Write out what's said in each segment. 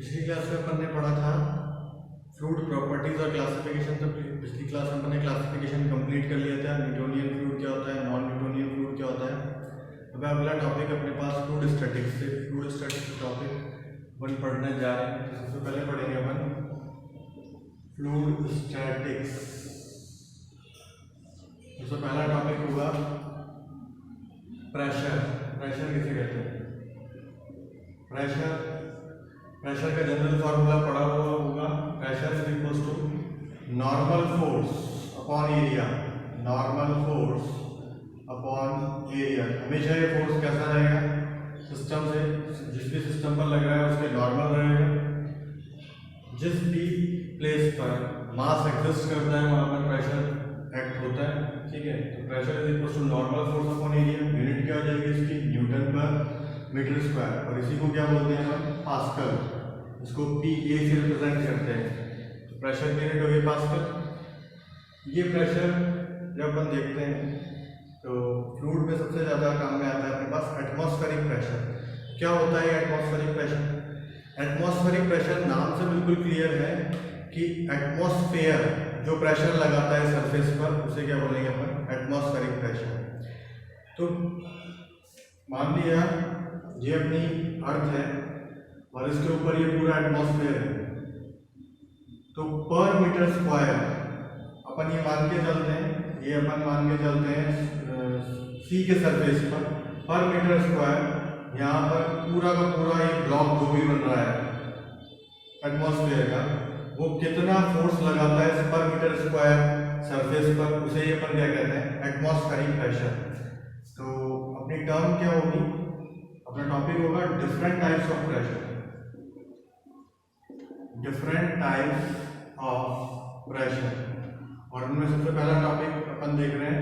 पिछली क्लास में अपन ने पढ़ा था फ्लूइड प्रॉपर्टीज और क्लासिफिकेशन। तो पिछली क्लास में अपन ने क्लासिफिकेशन कंप्लीट कर लिया था। न्यूटोनियन फ्लूइड क्या होता है, नॉन न्यूटोनियन फ्लूइड क्या होता है। अब अगला टॉपिक अपने पास फ्लूइड स्टैटिक्स से फ्लूइड स्टैटिक्स टॉपिक अपन पढ़ने जा रहे हैं। तो सबसे पहले पढ़ेंगे अपन फ्लूइड स्टैटिक्स। सबसे पहला टॉपिक होगा प्रेशर। प्रेशर किसे कहते हैं? प्रेशर का जनरल फॉर्मूला पढ़ा हुआ होगा। Pressure is equal to normal force upon area. Normal force upon area. हमेशा ये फोर्स कैसा रहेगा? सिस्टम से जिस भी सिस्टम पर लग रहा है उसके नॉर्मल रहेगा। जिस भी प्लेस पर मास एग्जिस्ट करता है वहां पर प्रेशर एक्ट होता है। ठीक है, तो pressure is equal to normal force upon area. Unit क्या हो जाएगी इसकी? न्यूटन पर मीटर स्क्वायर। और इसी को क्या बोलते हैं हम? पास्कल। इसको PA से रिप्रेजेंट करते हैं। तो प्रेशर की यूनिट हो गई पास्कल। ये प्रेशर जब अपन देखते हैं तो फ्लूइड में सबसे ज़्यादा काम में आता है अपने पास एटमॉस्फेरिक प्रेशर। क्या होता है एटमॉस्फेरिक प्रेशर? एटमॉस्फेरिक प्रेशर नाम से बिल्कुल क्लियर है कि एटमॉस्फेयर जो प्रेशर लगाता है सरफेस पर उसे क्या बोलेंगे अपन? Atmospheric pressure. तो मान लिया ये अपनी अर्थ है और इसके ऊपर ये पूरा एटमॉस्फेयर है, तो पर मीटर स्क्वायर अपन ये मान के चलते हैं, ये अपन मान के चलते हैं सी के सरफेस पर मीटर स्क्वायर यहाँ पर पूरा का पूरा ये ब्लॉक जो भी बन रहा है एटमॉस्फेयर का, वो कितना फोर्स लगाता है पर मीटर स्क्वायर सरफेस पर, उसे ये अपन क्या कहते हैं? Atmospheric pressure. तो अपनी टर्म क्या होगी? अपना टॉपिक होगा different types of pressure. Different types of pressure. और उनमें सबसे पहला टॉपिक अपन देख रहे हैं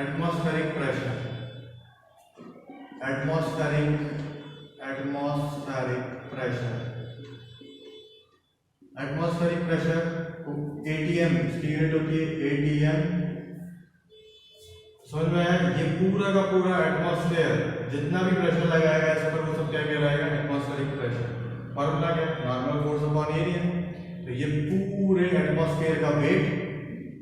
atmospheric pressure. Atmospheric pressure. Atmospheric pressure को ATM, इसकी यूनिट होती है ATM। समझ में आया? ये पूरा का पूरा एटमॉस्फेयर जितना भी प्रेशर लगाएगा इस पर वो सब क्या कहलाएगा? Atmospheric pressure. फॉर्मूला क्या? Normal force upon area. तो ये पूरे एटमॉस्फेयर का वेट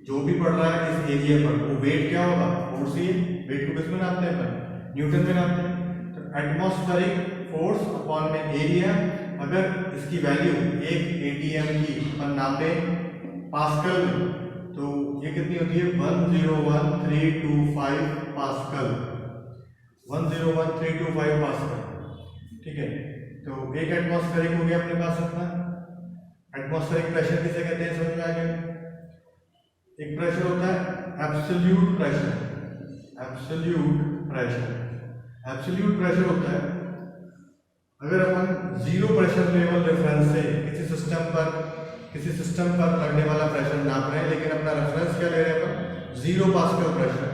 जो भी पड़ रहा है इस एरिया पर, वो वेट क्या होगा? फोर्स ही। वेट को किसमें नापते हैं अपन? न्यूटन में नापते हैं। तो एटमॉस्फेरिक फोर्स अपॉन में एरिया, अगर इसकी वैल्यू एक ATM की अपन नापे पास्कल में, तो ये कितनी होती है? 101,325 पास्कल। 101,325 पास्कल। ठीक है, तो एक एटमॉस्फेरिक हो गया अपने पास अपना। एटमॉस्फेरिक प्रेशर किसे कहते हैं? समझ में आ गया? एक प्रेशर होता है absolute pressure. Absolute pressure. Absolute pressure होता है अगर अपन जीरो प्रेशर लेवल रेफरेंस से किसी सिस्टम पर लगने वाला प्रेशर नाप रहे हैं, लेकिन अपना रेफरेंस क्या ले रहे हैं अपन? 0 पास्कल प्रेशर।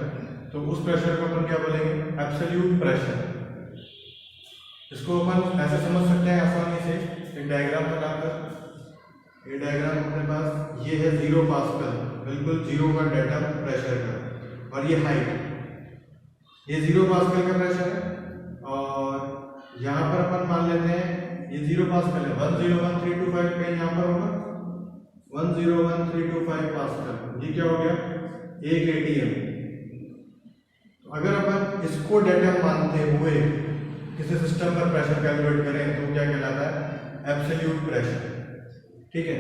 तो उस प्रेशर को अपन क्या बोलेंगे? Absolute pressure. इसको अपन ऐसे समझ सकते हैं आसानी से, एक डायग्राम बनाकर। ये डायग्राम अपने पास ये है 0 पास्कल, बिल्कुल 0 का डेटा प्रेशर का, और ये हाइट, ये 0 पास्कल का प्रेशर है। और यहाँ पर अपन मान लेते हैं ये 0 पास्कल है। 101,325 कहीं यहाँ पर होगा 101,325 पास्कल। ये क्या हो गया? एक ATM। तो अगर अपन इसको डेटा मानते हुए किसी सिस्टम पर प्रेशर कैलकुलेट करें तो क्या कहलाता है? Absolute pressure. ठीक है,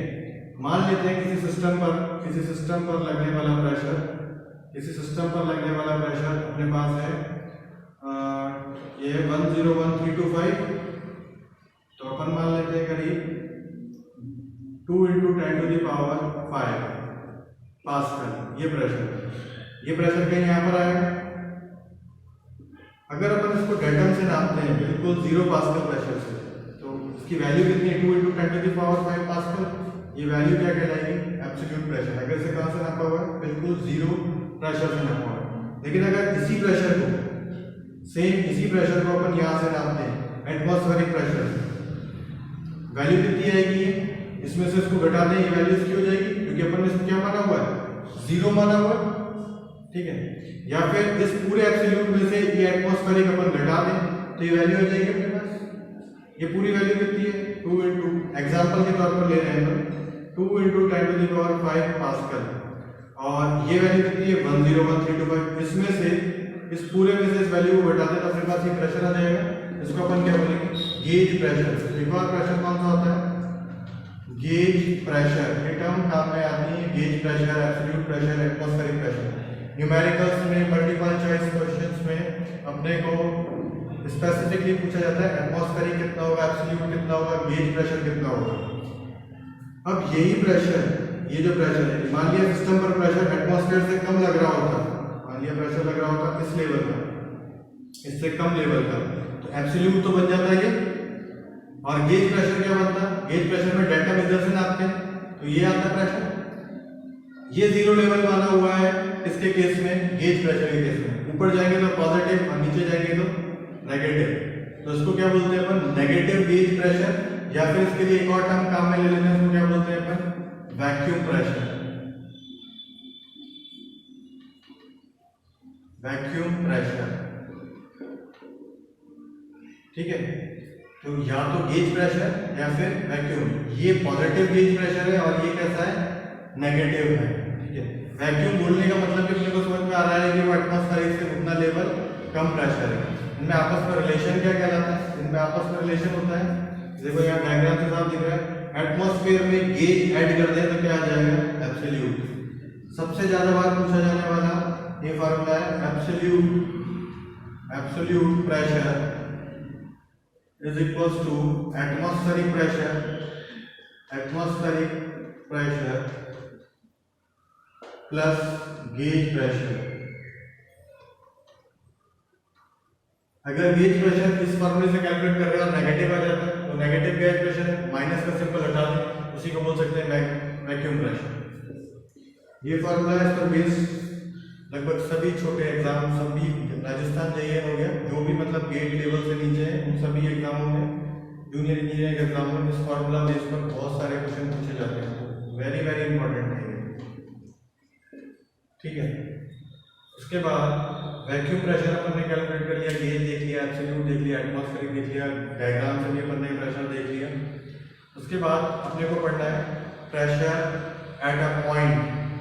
मान लेते हैं किसी सिस्टम पर लगने वाला प्रेशर अपने पास है ये 101,325। तो अपन मान लेते हैं करीब 2 × 10⁵ पास्कल। ये प्रेशर कहीं यहाँ पर आएगा। अगर अपन इसको डेटम से नापते हैं बिल्कुल 0 पास्कल प्रेशर से, तो इसकी वैल्यू कितनी है? 2 × 10⁵ पास्कल। ये वैल्यू क्या कहलाएगी? Absolute pressure. अगर इसे कहाँ से नापा हुआ है? बिल्कुल 0 प्रेशर से नापा हुआ है। लेकिन अगर इसी प्रेशर को अपन यहाँ से नापते हैं एटमॉस्फेरिक प्रेशर, वैल्यू कितनी आएगी? इसमें से इसको घटा दें, ये वैल्यू इसकी हो जाएगी, क्योंकि अपन ने इसको क्या माना हुआ है? 0 माना हुआ है। ठीक है, या फिर इस पूरे एब्सोल्यूट में से ये एटमॉस्फेरिक अपन घटा दें तो ये वैल्यू आ जाएगी अपने पास। ये पूरी वैल्यू कितनी है? 2 × एग्जाम्पल के तौर पर ले रहे हैं तो 2 × 10⁵ पास्कल, और ये वैल्यू कितनी है 101,325। इसमें से इस पूरे में से इस वैल्यू को घटा दें तो अपने पास ये प्रेशर आ जाएगा। इसको अपन क्या बोलेंगे, गेज प्रेशर। एक और प्रेशर कौन सा होता है, गेज प्रेशर। ये टर्म काम में आती है, gauge pressure, absolute pressure, atmospheric pressure. Numericals में, मल्टीपल चॉइस क्वेश्चंस में अपने को स्पेसिफिकली पूछा जाता है एटमॉस्फेरिक कितना होगा, एब्सोल्यूट कितना होगा, गेज प्रेशर कितना होगा। अब यही प्रेशर, ये जो प्रेशर है, मान लिया सिस्टम पर प्रेशर एटमॉस्फेयर से कम लग रहा होता, मान लिया प्रेशर लग रहा होता इस लेवल का, इससे कम लेवल का, तो एब्सोल्यूट तो बन जाता है ये। और गेज प्रेशर क्या बनता है, गेज प्रेशर में डेल्टा इधर से नापते हैं तो ये आता है प्रेशर। ये 0 लेवल माना हुआ है इसके केस में, गेज प्रेशर के केस में। ऊपर जाएंगे तो पॉजिटिव और नीचे जाएंगे तो नेगेटिव, तो इसको क्या बोलते हैं अपन, नेगेटिव गेज प्रेशर, या फिर इसके लिए एक और टर्म काम में ले लेते हैं, इसको क्या बोलते हैं अपन, वैक्यूम प्रेशर। वैक्यूम प्रेशर, ठीक है। तो या तो गेज प्रेशर या फिर वैक्यूम। ये पॉजिटिव गेज प्रेशर है और ये कैसा है, नेगेटिव है, ठीक है। वैक्यूम बोलने का मतलब कि अपने को समझ में आ रहा है कि वो एटमॉस्फेरिक से उतना लेवल कम प्रेशर है। इनमें आपस में रिलेशन क्या कहलाता है, इनमें आपस में रिलेशन होता है, देखो यहाँ डायग्राम के साथ दिख रहा है, एटमॉस्फेयर में गेज ऐड कर दें तो क्या आ जाएगा, एब्सोल्यूट। सबसे ज्यादा बार पूछा जाने वाला ये फार्मूला है, absolute pressure is equals to atmospheric pressure plus gauge pressure. अगर गेज प्रेशर इस फॉर्मूले से कैलकुलेट कर रहे हो नेगेटिव आ जाता है तो नेगेटिव गेज प्रेशर है, माइनस का सिंबल हटा दें, उसी को बोल सकते हैं वैक्यूम प्रेशर। ये फॉर्मूला है, इस पर बेस्ड लगभग सभी छोटे एग्जाम, सभी राजस्थान JEE हो गया, जो भी मतलब गेट लेवल से नीचे है उन सभी एग्जामों में, जूनियर इंजीनियरिंग एग्जाम में इस फॉर्मूला बेस पर बहुत सारे क्वेश्चन पूछे जाते हैं। वेरी वेरी इंपॉर्टेंट है, ठीक है। उसके बाद वैक्यूम प्रेशर अपन ने कैलकुलेट कर लिया, गेज देख लिया, एब्सोल्यूट देख लिया, एटमॉस्फेरिक देख लिया, डायग्राम से भी अपन ने प्रेशर देख लिया। उसके बाद अपने को पढ़ना है pressure at a point,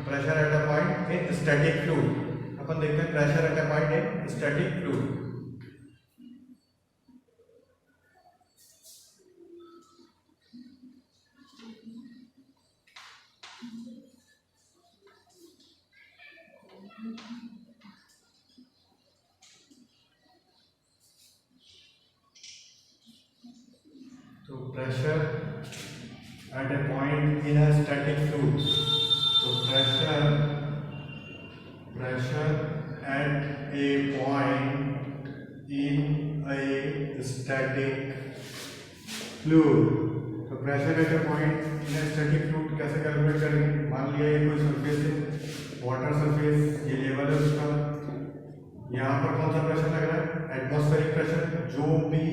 pressure at a point in static fluid. अपन देखते हैं pressure at a point in static fluid. तो pressure at a point in a static fluid, तो pressure at a point in a static fluid. तो pressure at a point in a static fluid कैसे calculate करेंगे, मान लिया ये कोई surface है, वाटर सरफेस, ये लेवल है उसका, यहाँ पर कौन सा प्रेशर लग रहा है, एटमॉस्फेरिक प्रेशर। जो भी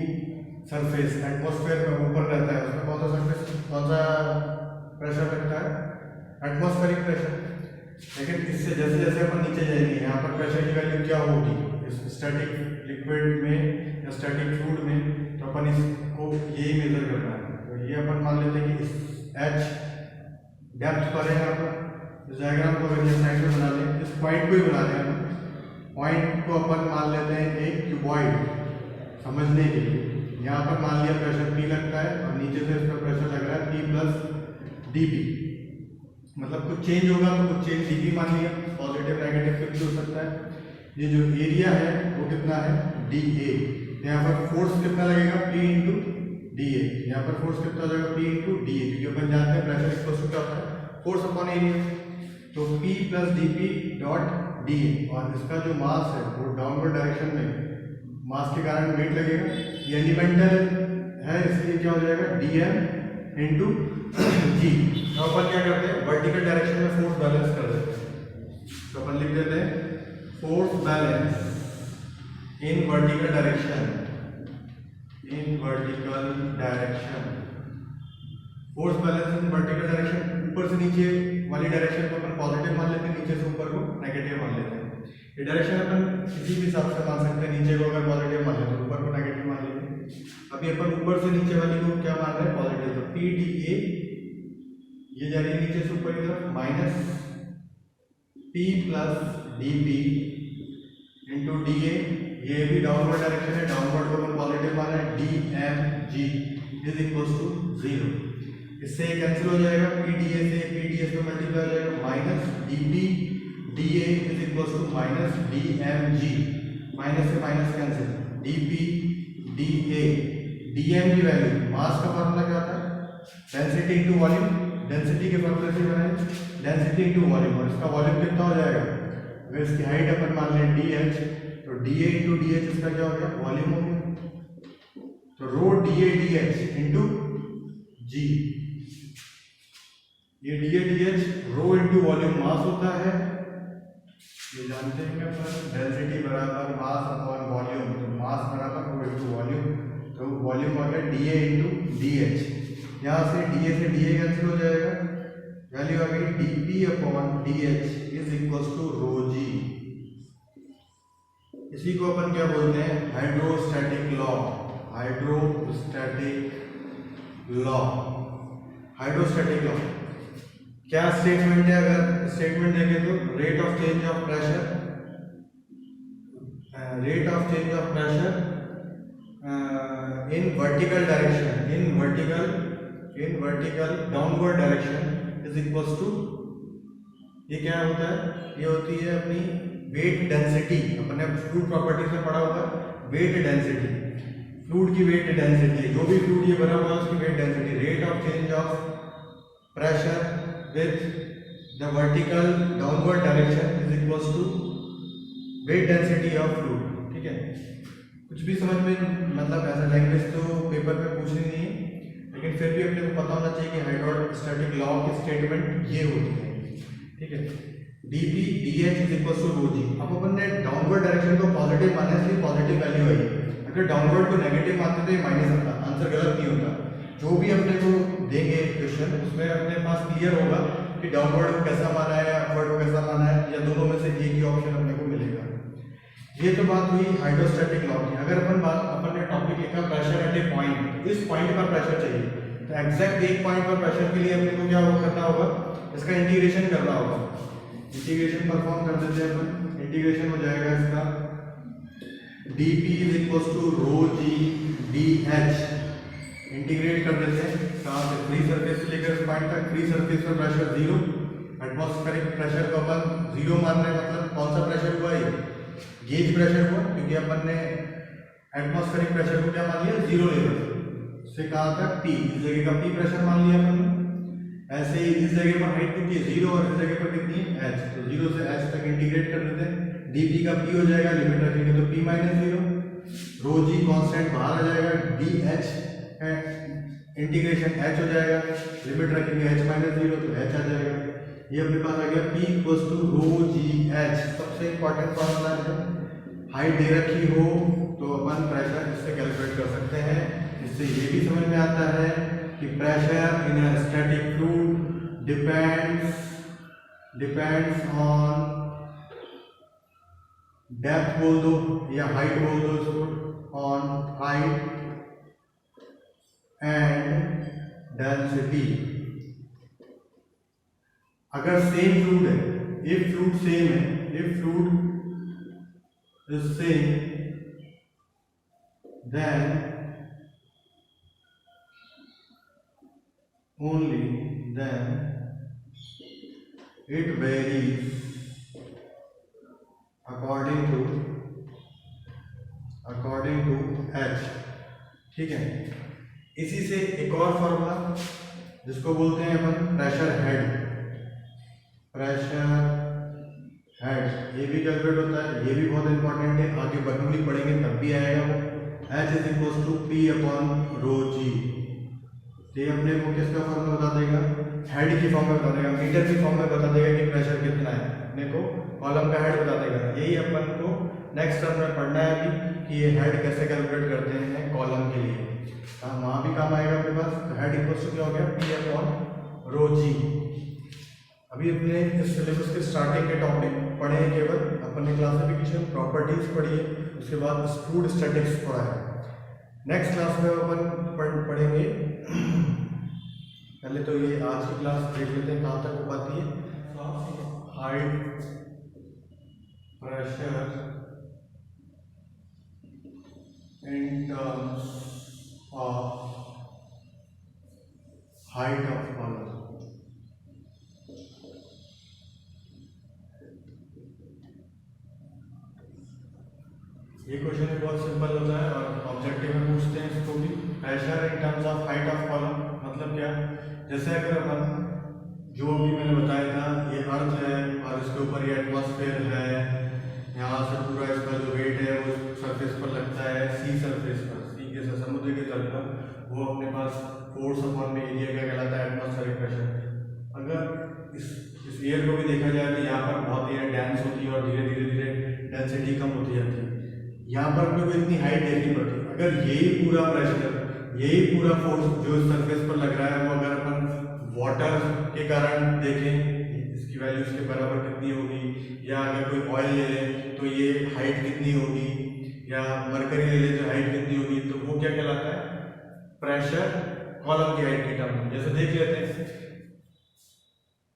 सरफेस एटमॉस्फेयर में ऊपर रहता है उसमें कौन सा सरफेस, कौन सा प्रेशर लगता है, एटमॉस्फेरिक प्रेशर। लेकिन इससे जैसे जैसे अपन नीचे जाएंगे यहाँ पर प्रेशर की वैल्यू क्या होगी, इस स्टैटिक लिक्विड में या स्टैटिक फ्लूइड में, तो अपन इसको यही मेजर करना है। तो ये अपन मान लेते हैं कि इस H डेप्थ पर है, यहाँ पर इस डायग्राम को अगर ये साइड में बना लें, इस पॉइंट को ही बना लें, पॉइंट को अपन मान लेते हैं एक क्यूबॉइड समझने के लिए। यहाँ पर मान लिया प्रेशर P लगता है और नीचे से इस पर प्रेशर लग रहा है P + dP, मतलब कुछ चेंज होगा तो कुछ चेंज dP मान लिया, पॉजिटिव नेगेटिव कुछ भी हो सकता है। ये जो एरिया है वो कितना है, dA। यहाँ पर फोर्स कितना लगेगा, P × dA। यहाँ पर फोर्स कितना हो जाएगा, P × dA, क्योंकि अपन जानते हैं प्रेशर इक्वल टू क्या होता है, फोर्स अपॉन एरिया। तो P + dP डॉट dA, और इसका जो मास है वो डाउनवर्ड डायरेक्शन में मास के कारण वेट लगेगा, ये एलिमेंटल है इसलिए क्या हो जाएगा, dm × g। तो अपन क्या करते हैं, वर्टिकल डायरेक्शन में फोर्स बैलेंस कर देते हैं। तो अपन लिख देते हैं फोर्स बैलेंस इन वर्टिकल डायरेक्शन, फोर्स बैलेंस इन वर्टिकल डायरेक्शन। ऊपर से नीचे वाली डायरेक्शन को अपन पॉजिटिव मान लेते हैं, नीचे से ऊपर को नेगेटिव मान लेते हैं। ये डायरेक्शन अपन किसी भी हिसाब से मान सकते हैं, नीचे को अगर पॉजिटिव मान लेते हैं, ऊपर को नेगेटिव मान लेते हैं। अभी अपन ऊपर से नीचे वाली को क्या मान रहे हैं, पॉजिटिव। तो पी डी ए ये जा रही है नीचे से ऊपर की तरफ, minus P plus D P into D A, ये भी डाउनवर्ड डायरेक्शन है, डाउनवर्ड को अपन पॉजिटिव माना है, D M G is equal to 0। इससे कैंसिल हो जाएगा, पी डी ए से पी डी एस में मल्टीप्लाई हो जाएगा, minus D P D A is equal to minus D M G, minus से minus cancel, D P D A D M की value, mass का formula क्या था, density into volume, density के फॉर्मूले से बनाए, डेंसिटी इंटू वॉल्यूम, और इसका वॉल्यूम कितना हो जाएगा, अगर इसकी हाइट अपन मान लें डी एच, तो D A into D H इसका क्या हो गया, वॉल्यूम हो गया। तो rho D A D H into G, ये D A D H rho into volume mass होता है, ये जानते हैं क्या, डेंसिटी बराबर मास अपॉन वॉल्यूम, तो मास बराबर रो इंटू वॉल्यूम, तो वॉल्यूम हो गया D A into D H, यहाँ से डी ए से डी ए कैंसिल हो जाएगा, वैल्यू आ गई D P upon D H is equal to rho G. इसी को अपन क्या बोलते हैं, hydrostatic law, hydrostatic law, hydrostatic law क्या स्टेटमेंट है, अगर स्टेटमेंट देखें तो rate of change of pressure, rate of change of pressure in vertical direction, in vertical downward direction is equal to, ये क्या होता है, ये होती है अपनी वेट डेंसिटी, अपने फ्लूइड प्रॉपर्टीज में पढ़ा होगा, वेट डेंसिटी, फ्लूइड की वेट डेंसिटी, जो भी फ्लूइड ये भरा हुआ है उसकी weight density, rate of change of pressure with the vertical downward direction is equals to weight density of fluid। ठीक है, कुछ भी समझ में, मतलब ऐसा लैंग्वेज तो पेपर में पूछनी नहीं है, लेकिन फिर भी अपने को पता होना चाहिए कि हाइड्रोस्टैटिक लॉ की स्टेटमेंट ये होती है। ठीक है, D P D H is equal to rho G. अब अपन ने डाउनवर्ड डायरेक्शन को पॉजिटिव माना, इसलिए पॉजिटिव वैल्यू आई, अगर डाउनवर्ड को नेगेटिव मानते तो ये माइनस आता, आंसर गलत नहीं होता। जो भी अपने को देंगे क्वेश्चन, उसमें अपने पास क्लियर होगा कि डाउनवर्ड को कैसा माना है, अपवर्ड को कैसा माना है, या दोनों में से एक ही ऑप्शन अपने को मिलेगा। ये तो बात हुई हाइड्रोस्टैटिक लॉ की। अगर अपन ने टॉपिक लिखा प्रेशर एट ए पॉइंट, इस पॉइंट पर प्रेशर चाहिए, तो एग्जैक्ट एक पॉइंट पर प्रेशर के लिए अपने को क्या करना होगा, इसका इंटीग्रेशन करना होगा। इंटीग्रेशन परफॉर्म कर देते हैं अपन, इंटीग्रेशन हो जाएगा इसका D P is equal to rho G D H, integrate कर देते हैं कहाँ से, फ्री सरफेस से लेकर पॉइंट तक, फ्री सरफेस पर प्रेशर 0, एटमॉस्फेरिक प्रेशर को अपन 0 मान रहे हैं, मतलब कौन सा प्रेशर हुआ, ये गेज प्रेशर हुआ, क्योंकि अपन ने एटमॉस्फेरिक प्रेशर को क्या मान लिया, 0 लेवल से कहाँ तक P, इस जगह का P प्रेशर मान लिया अपन ने। ऐसे ही इस जगह पर हाइट कितनी है 0, और इस जगह पर कितनी है h, तो 0 से h तक इंटीग्रेट कर देते हैं, dp का P हो जाएगा, लिमिट रखेंगे तो P माइनस 0, रो जी कॉन्स्टेंट बाहर आ जाएगा, dh है, इंटीग्रेशन h हो जाएगा, लिमिट रखेंगे h माइनस 0 तो h आ जाएगा। ये अपने पास आ गया P equal to rho G H. सबसे इंपॉर्टेंट फॉर्मूला है, हाइट दे रखी हो तो अपन प्रेशर इससे कैलकुलेट कर सकते हैं। इससे ये भी समझ में आता है कि pressure in a static fluid depends on depth बोल दो या हाइट बोल दो इसको, ऑन हाइट एंड डेंसिटी। अगर सेम फ्लूइड है, इफ फ्लूइड सेम है, if fluid is same then only then it varies according to h। ठीक है, इसी से एक और फॉर्मूला जिसको बोलते हैं अपन प्रेशर हेड, ये भी कैलकुलेट होता है, ये भी बहुत इंपॉर्टेंट है, आगे बर्नौली पढ़ेंगे तब भी आएगा। h is equal to P upon rho G. ये अपने को किसका फॉर्म में बता देगा, हेड की फॉर्म में बता देगा, मीटर की फॉर्म में बता देगा कि प्रेशर कितना है, अपने को कॉलम का हेड बता देगा। यही अपन को नेक्स्ट टर्म में पढ़ना है अभी कि ये हेड कैसे कैलकुलेट करते हैं कॉलम के लिए, वहाँ भी काम आएगा अपने पास। तो हेड इक्वल टू क्या हो गया, पी अपॉन रो जी। अभी अपने इस सिलेबस के स्टार्टिंग के टॉपिक पढ़े हैं, केवल अपन ने क्लासिफिकेशन प्रॉपर्टीज पढ़ी है, उसके बाद फ्लूइड स्टैटिक्स पढ़ा है। नेक्स्ट क्लास में अपन पढ़ेंगे। पहले तो ये आज की क्लास देख लेते हैं कहाँ तक हो पाती है। Height pressure in terms of height of column. ये क्वेश्चन भी बहुत सिंपल होता है और ऑब्जेक्टिव में पूछते हैं इसको भी। Pressure in terms of height of column मतलब क्या? जैसे अगर अपन जो भी मैंने बताया था, ये अर्थ है और इसके ऊपर ये एटमॉस्फेयर है, यहाँ से पूरा इसका जो वेट है वो सरफेस पर लगता है, सी सरफेस पर, सी के समुद्र के तल पर, वो अपने पास फोर्स अपॉन में एरिया क्या कहलाता है? Atmospheric pressure. अगर इस एयर को भी देखा जाए तो यहाँ पर बहुत एयर डेंस होती है और धीरे धीरे डेंसिटी कम होती जाती है। यहाँ पर अपने को इतनी हाइट देखनी पड़ती है। अगर यही पूरा प्रेशर, यही पूरा फोर्स जो सरफेस पर लग रहा है, वो अगर अपन वाटर के कारण देखें, इसकी वैल्यू इसके बराबर कितनी होगी, या अगर कोई ऑयल ले लें तो ये हाइट कितनी होगी, या मरकरी ले लें तो हाइट कितनी होगी, तो वो क्या कहलाता है? प्रेशर कॉलम की हाइट के टर्म में। जैसे देख लेते हैं,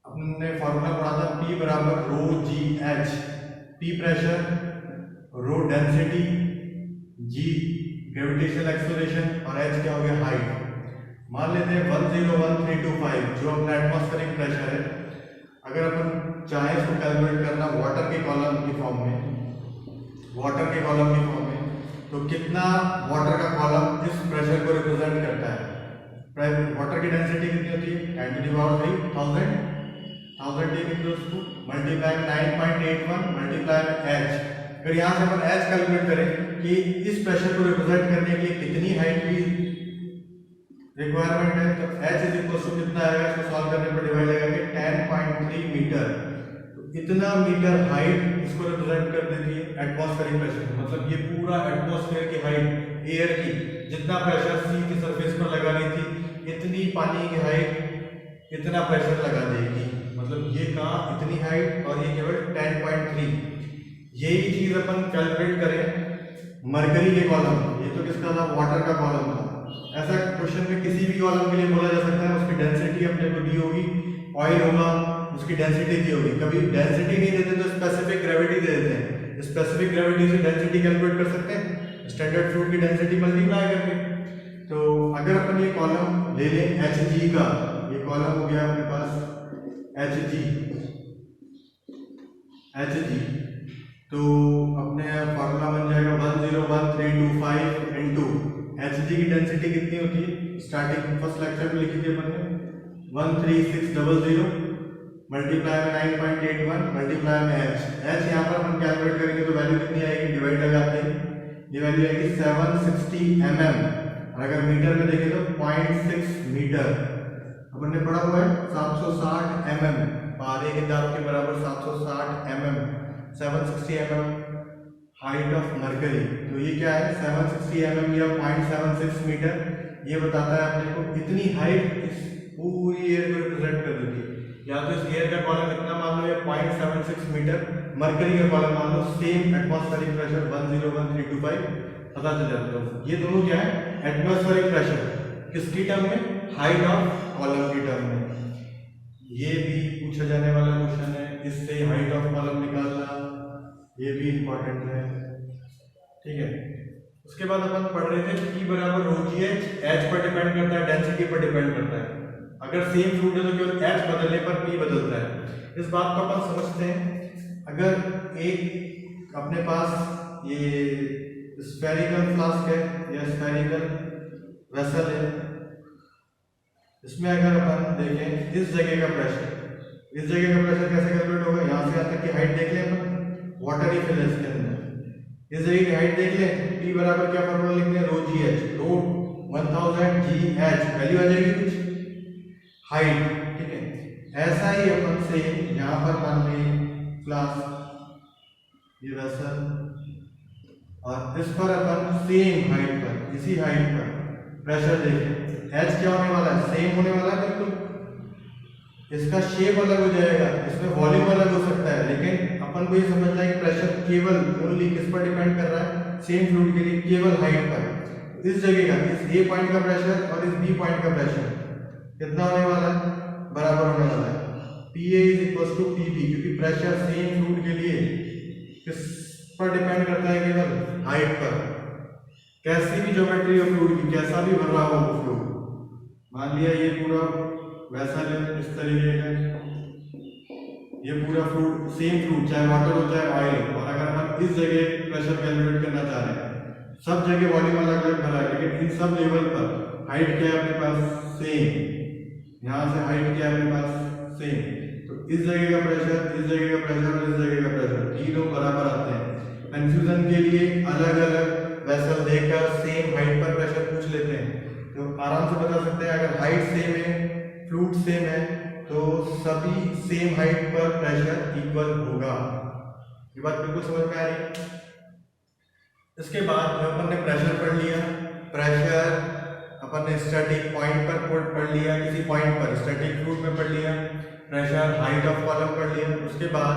अपने फॉर्मूला पढ़ा था P बराबर rho G H. P pressure, rho density, G gravitational acceleration और H क्या हो गया? हाइट। मान लेते हैं 101325 जो अपना एटमॉस्फेरिक प्रेशर है। अगर अपन चाहे इसको कैलकुलेट करना वाटर के कॉलम की फॉर्म में, वाटर के कॉलम की फॉर्म में, तो कितना वाटर का कॉलम इस प्रेशर को रिप्रेजेंट करता है? वाटर की डेंसिटी कितनी होती है? 10 to the power 3 1000 take into उसको मल्टीप्लाई 9.81 मल्टीप्लाई H। फिर यहाँ से अपन H कैलकुलेट करें कि इस प्रेशर को रिप्रेजेंट करने के लिए कितनी हाइट की रिक्वायरमेंट है, तो H इज इक्वल टू कितना आएगा? इसको सॉल्व करने पर डिवाइड लगाएंगे 10.3 मीटर। तो इतना मीटर हाइट इसको रिप्रेजेंट कर देती है एटमॉस्फेरिक प्रेशर। मतलब ये पूरा एटमॉस्फेयर की हाइट, एयर की जितना प्रेशर सी की सरफेस पर लगा रही थी, इतनी पानी की हाइट इतना प्रेशर लगा देगी। मतलब ये कहाँ? इतनी हाइट, और ये केवल 10.3। यही चीज अपन कैलकुलेट करें मरकरी के कॉलम, ये तो किसका था? वाटर का कॉलम था। ऐसा क्वेश्चन में किसी भी कॉलम के लिए बोला जा सकता है, उसकी डेंसिटी अपने को दी होगी, ऑयल होगा, उसकी डेंसिटी दी होगी। कभी डेंसिटी नहीं देते तो स्पेसिफिक ग्रेविटी दे देते हैं, स्पेसिफिक ग्रेविटी से डेंसिटी कैलकुलेट कर सकते हैं, स्टैंडर्ड फ्लूइड की डेंसिटी मल्टीप्लाई करके। तो अगर अपन ये कॉलम ले लें Hg का, ये कॉलम हो गया अपने पास Hg, तो अपने फॉर्मूला बन जाएगा 101325 इनटू Hg की डेंसिटी कितनी होती है? स्टार्टिंग फर्स्ट लेक्चर में लिखी थी अपन ने 13600 मल्टीप्लाई में 9.81 मल्टीप्लाई में H यहाँ पर अपन कैलकुलेट करेंगे तो वैल्यू कितनी आएगी? डिवाइड लगाते हैं, ये वैल्यू आएगी 760 mm, और अगर मीटर में देखें तो 0.6 मीटर। अपन ने पढ़ा हुआ है 760 mm, पारे के दाब के बराबर 760 mm, 760 mm height of mercury. तो ये क्या है? 760 mm या 0.76 मीटर। ये बताता है अपने को इतनी हाइट इस पूरी एयर को रिप्रेजेंट कर देती है। या तो इस एयर का कॉलम इतना मान लो, या 0.76 मीटर, मरकरी का कॉलम मान लो, सेम एटमॉस्फेरिक प्रेशर 101325 पता चल जाता है। ये दोनों क्या है? एटमॉस्फेरिक प्रेशर किसकी टर्म में? हाइट ऑफ कॉलम की टर्म में। ये भी पूछा जाने वाला क्वेश्चन है, इससे हाइट ऑफ कॉलम निकालना, ये भी इंपॉर्टेंट है। ठीक है, उसके बाद अपन पढ़ रहे थे P बराबर रो जी एच। H पर डिपेंड करता है, डेंसिटी पर डिपेंड करता है। अगर सेम फ्लूइड है तो केवल H बदलने पर P बदलता है। इस बात को अपन समझते हैं। अगर एक अपने पास ये स्फेरिकल फ्लास्क है या स्फेरिकल वेसल है, इसमें अगर अपन देखें इस जगह का प्रेशर, इस जगह का प्रेशर कैसे कैलकुलेट होगा? यहाँ से यहाँ तक की हाइट देख लें अपन, वाटर ही फिल है इसके अंदर। इस जगह की हाइट देख लें, P बराबर क्या फॉर्मूला लिखते हैं? रो जी एच, रो 1000 जी एच, वैल्यू आ जाएगी कुछ हाइट। ठीक है, ऐसा ही अपन से यहाँ पर मान लें फ्लास्क, ये वेसल, और इस पर अपन सेम हाइट पर, इसी हाइट पर प्रेशर देखें। H क्या होने वाला है? सेम होने वाला है बिल्कुल। इसका शेप अलग हो जाएगा, इसमें वॉल्यूम अलग हो सकता है, लेकिन अपन को ये समझना है कि प्रेशर केवल ओनली किस पर डिपेंड कर रहा है? सेम फ्लूइड के लिए केवल हाइट पर। इस जगह का, इस ए पॉइंट का प्रेशर और इस बी पॉइंट का प्रेशर कितना होने वाला है, बराबर होने वाला है। PA is equal to PB, क्योंकि प्रेशर सेम फ्लूइड के लिए किस पर डिपेंड करता है, केवल हाइट पर। कैसी भी ज्योमेट्री हो फ्लूइड की, कैसा भी भर रहा हो फ्लूइड, मान लिया ये पूरा वैसा है इस तरीके का, ये पूरा फ्लूइड सेम फ्लूइड, चाहे वाटर हो चाहे ऑयल हो, और अगर हम इस जगह प्रेशर कैलकुलेट करना चाह रहे हैं, सब जगह वॉल्यूम अलग अलग भरा है, लेकिन इन सब लेवल पर हाइट क्या है अपने पास सेम, यहाँ से हाइट क्या है अपने पास सेम, तो इस जगह का प्रेशर, इस जगह का प्रेशर और इस जगह का प्रेशर तीनों बराबर आते हैं। कंफ्यूजन के लिए अलग अलग वेसल देकर सेम हाइट पर प्रेशर पूछ लेते हैं, तो आराम से बता सकते हैं अगर हाइट सेम है, फ्लूइड सेम है, तो सभी सेम हाइट पर प्रेशर इक्वल होगा। ये बात बिल्कुल समझ में आ रही है। इसके बाद अपन ने प्रेशर पढ़ लिया, प्रेशर अपन ने स्टैटिक पॉइंट पर पढ़ लिया, किसी पॉइंट पर स्टैटिक फ्लूइड में पढ़ लिया, प्रेशर हाइट ऑफ कॉलम पढ़ लिया। उसके बाद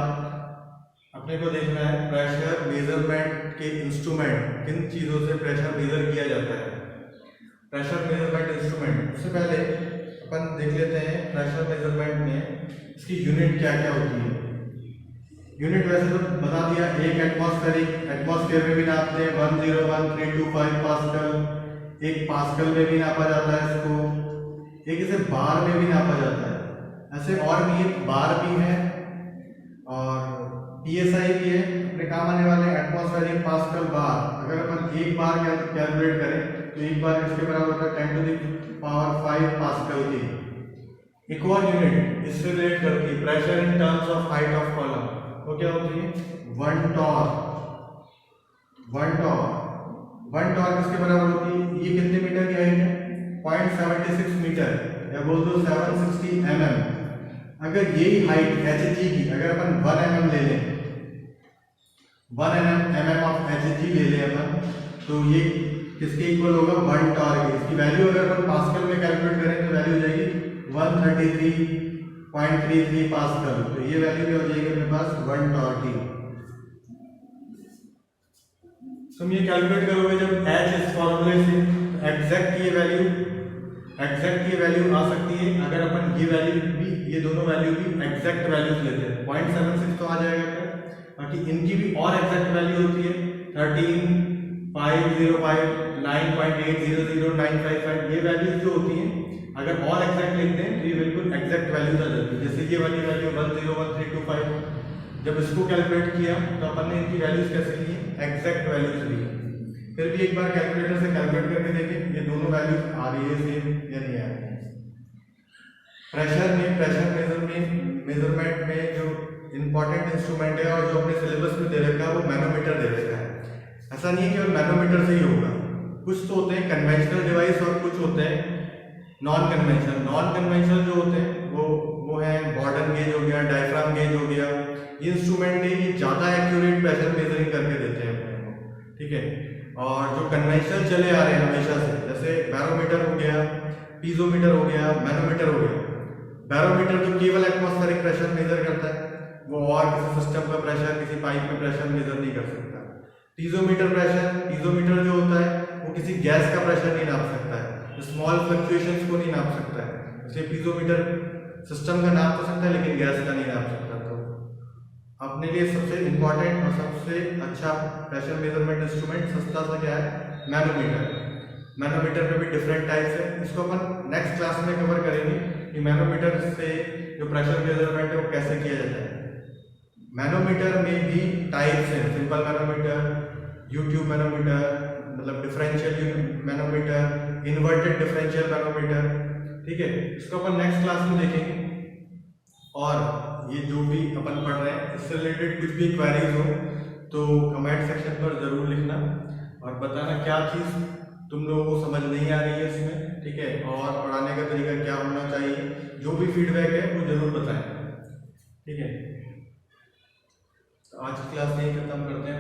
अपने को देखना है प्रेशर मेजरमेंट के इंस्ट्रूमेंट, किन चीज़ों से प्रेशर मेजर किया जाता है, प्रेशर मेजरमेंट इंस्ट्रूमेंट। उससे पहले अपन देख लेते हैं प्रेशर मेजरमेंट में इसकी यूनिट क्या क्या होती है। यूनिट वैसे तो बता दिया, एक एटमॉस्फेयर में भी नापते हैं 101.325 पास्कल, एक पास्कल में भी नापा जाता है इसको, एक इसे बार में भी नापा जाता है। ऐसे और भी एक बार भी है और PSI भी है, अपने काम आने वाले एटमॉस्फेरिक पास्कल बार। अगर अपन एक बार कैलकुलेट करें तो एक बार इसके बराबर होता है 10⁵ पास्कल की। एक और यूनिट इससे रिलेट करती है pressure in terms of height of column, वो क्या होती है 1 टॉर। 1 टॉर किसके बराबर होती है, ये कितने मीटर की हाइट है 0.76 मीटर, या बोल दो 760 mm। अगर यही हाइट Hg की, अगर अपन 1 mm ले लें, 1 mm ऑफ Hg ले लें अपन, तो ये किसके इक्वल होगा 1 टॉर की। इसकी वैल्यू अगर अपन पास्कल में कैलकुलेट करें तो वैल्यू हो जाएगी 133.33 पास्कल, तो ये वैल्यू भी हो जाएगी अपने पास 1 टॉर की। तुम ये कैलकुलेट करोगे जब H इस फॉर्मूले से, एग्जैक्ट ये वैल्यू आ सकती है। अगर अपन ये वैल्यू भी, ये दोनों वैल्यू भी एग्जैक्ट वैल्यूज लेते हैं 0.76 तो आ जाएगा क्या, बाकी इनकी भी और एग्जैक्ट वैल्यू होती है 13.505, 9.800, 955, ये वैल्यूज जो होती हैं अगर और एग्जैक्ट लिखते हैं तो ये बिल्कुल एग्जैक्ट वैल्यूज आ जाती है। जैसे ये वाली वैल्यू 101325, जब इसको कैलकुलेट किया तो अपन ने इनकी वैल्यूज कैसे ली, एग्जैक्ट वैल्यूज ली। फिर भी एक बार कैलकुलेटर से कैलकुलेट करके देखें ये दोनों वैल्यूज आ रही है सेम या नहीं आ रही है। प्रेशर मेजरमेंट में जो इंपॉर्टेंट इंस्ट्रूमेंट है और जो अपने सिलेबस में दे रखा है वो मैनोमीटर दे रखा है। ऐसा नहीं है कि मैनोमीटर से ही होगा, कुछ तो होते हैं कन्वेंशनल डिवाइस और कुछ होते हैं नॉन कन्वेंशनल। नॉन कन्वेंशनल जो होते हैं वो है बॉर्डन गेज हो गया, डायफ्राम गेज हो गया। ये इंस्ट्रूमेंट ने ये ज़्यादा एक्यूरेट प्रेशर मेजरिंग करके देते हैं अपने को, ठीक है। और जो कन्वेंशनल चले आ रहे हैं हमेशा से, जैसे बैरोमीटर हो गया, पीजोमीटर हो गया, मैनोमीटर हो गया। बैरोमीटर जो केवल एटमॉस्फेरिक प्रेशर मेजर करता है, वो और किसी सिस्टम का प्रेशर, किसी पाइप में प्रेशर मेजर नहीं कर सकता। पीजोमीटर जो होता है वो किसी गैस का प्रेशर नहीं नाप सकता है, स्मॉल फ्लक्चुएशंस को नहीं नाप सकता है। इसलिए पीजोमीटर सिस्टम का नाप तो सकता है लेकिन गैस का नहीं नाप सकता। तो अपने लिए सबसे इंपॉर्टेंट और सबसे अच्छा प्रेशर मेजरमेंट इंस्ट्रूमेंट सस्ता सा क्या है, मैनोमीटर। मैनोमीटर में भी डिफरेंट टाइप्स है, इसको अपन नेक्स्ट क्लास में कवर करेंगे कि मैनोमीटर से जो प्रेशर मेजरमेंट है वो कैसे किया जाता है। मैनोमीटर में भी टाइप्स हैं, सिंपल मैनोमीटर, यूट्यूब मैनोमीटर, मतलब differential manometer, inverted differential manometer, ठीक है। इसको अपन नेक्स्ट क्लास में देखेंगे। और ये जो भी अपन पढ़ रहे हैं इससे रिलेटेड कुछ भी क्वेरीज हो तो कमेंट सेक्शन पर जरूर लिखना और बताना क्या चीज़ तुम लोगों को समझ नहीं आ रही है इसमें, ठीक है, और पढ़ाने का तरीका क्या होना चाहिए। जो भी फीडबैक है वो जरूर बताएं, ठीक है। आज की क्लास यही खत्म करते हैं।